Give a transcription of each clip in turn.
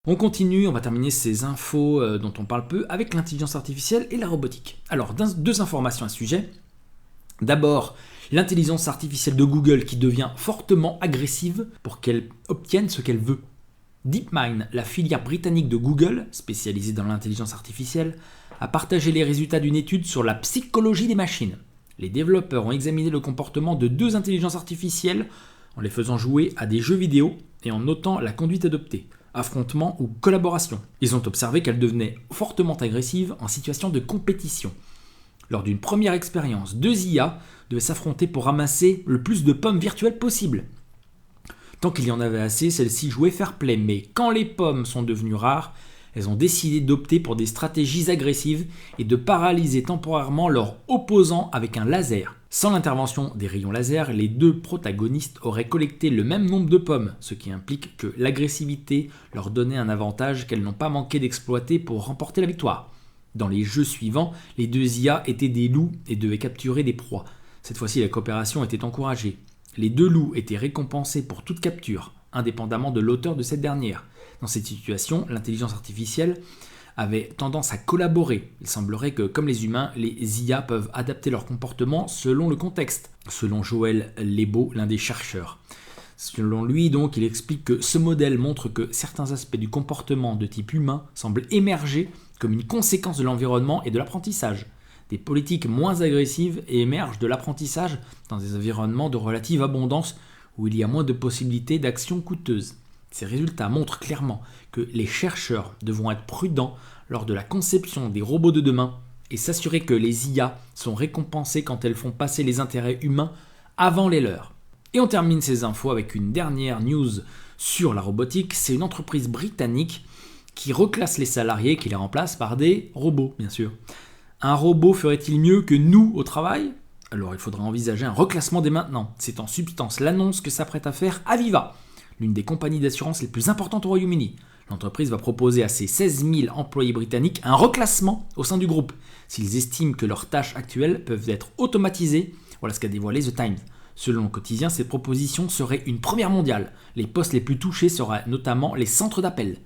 On continue, on va terminer ces infos dont on parle peu avec l'intelligence artificielle et la robotique. Alors, deux informations à ce sujet. D'abord, l'intelligence artificielle de Google qui devient fortement agressive pour qu'elle obtienne ce qu'elle veut. DeepMind, la filière britannique de Google, spécialisée dans l'intelligence artificielle, a partagé les résultats d'une étude sur la psychologie des machines. Les développeurs ont examiné le comportement de deux intelligences artificielles en les faisant jouer à des jeux vidéo et en notant la conduite adoptée, affrontement ou collaboration. Ils ont observé qu'elles devenaient fortement agressives en situation de compétition. Lors d'une première expérience, deux IA devaient s'affronter pour ramasser le plus de pommes virtuelles possible. Tant qu'il y en avait assez, celles-ci jouaient fair play, mais quand les pommes sont devenues rares, elles ont décidé d'opter pour des stratégies agressives et de paralyser temporairement leur opposant avec un laser. Sans l'intervention des rayons laser, les deux protagonistes auraient collecté le même nombre de pommes, ce qui implique que l'agressivité leur donnait un avantage qu'elles n'ont pas manqué d'exploiter pour remporter la victoire. Dans les jeux suivants, les deux IA étaient des loups et devaient capturer des proies. Cette fois-ci, la coopération était encouragée. Les deux loups étaient récompensés pour toute capture, indépendamment de l'auteur de cette dernière. Dans cette situation, l'intelligence artificielle avait tendance à collaborer. Il semblerait que, comme les humains, les IA peuvent adapter leur comportement selon le contexte, selon Joël Lebo, l'un des chercheurs. Selon lui, donc, il explique que ce modèle montre que certains aspects du comportement de type humain semblent émerger comme une conséquence de l'environnement et de l'apprentissage. Des politiques moins agressives émergent de l'apprentissage dans des environnements de relative abondance où il y a moins de possibilités d'actions coûteuses. Ces résultats montrent clairement que les chercheurs devront être prudents lors de la conception des robots de demain et s'assurer que les IA sont récompensées quand elles font passer les intérêts humains avant les leurs. Et on termine ces infos avec une dernière news sur la robotique. C'est une entreprise britannique qui reclasse les salariés, qui les remplace par des robots, bien sûr. Un robot ferait-il mieux que nous au travail ? Alors il faudra envisager un reclassement dès maintenant. C'est en substance l'annonce que s'apprête à faire Aviva, l'une des compagnies d'assurance les plus importantes au Royaume-Uni. L'entreprise va proposer à ses 16 000 employés britanniques un reclassement au sein du groupe, s'ils estiment que leurs tâches actuelles peuvent être automatisées. Voilà ce qu'a dévoilé The Times. Selon le quotidien, cette proposition serait une première mondiale. Les postes les plus touchés seraient notamment les centres d'appel.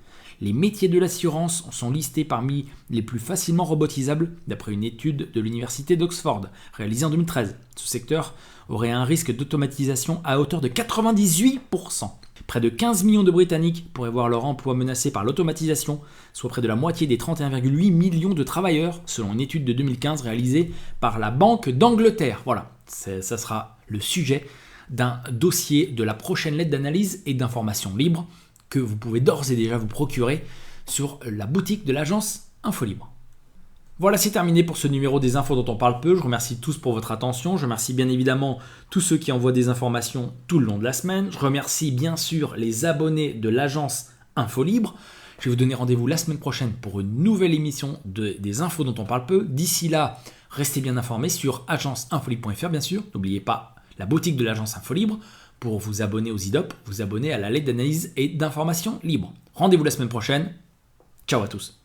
Les métiers de l'assurance sont listés parmi les plus facilement robotisables, d'après une étude de l'université d'Oxford, réalisée en 2013. Ce secteur aurait un risque d'automatisation à hauteur de 98%. Près de 15 millions de Britanniques pourraient voir leur emploi menacé par l'automatisation, soit près de la moitié des 31,8 millions de travailleurs, selon une étude de 2015 réalisée par la Banque d'Angleterre. Voilà, ça sera le sujet d'un dossier de la prochaine lettre d'analyse et d'information libre que vous pouvez d'ores et déjà vous procurer sur la boutique de l'agence Infolibre. Voilà, c'est terminé pour ce numéro des infos dont on parle peu. Je remercie tous pour votre attention. Je remercie bien évidemment tous ceux qui envoient des informations tout le long de la semaine. Je remercie bien sûr les abonnés de l'agence Infolibre. Je vais vous donner rendez-vous la semaine prochaine pour une nouvelle émission des infos dont on parle peu. D'ici là, restez bien informés sur agenceinfolibre.fr bien sûr. N'oubliez pas la boutique de l'agence Infolibre pour vous abonner aux IDOP, vous abonner à la lettre d'analyse et d'information libre. Rendez-vous la semaine prochaine. Ciao à tous.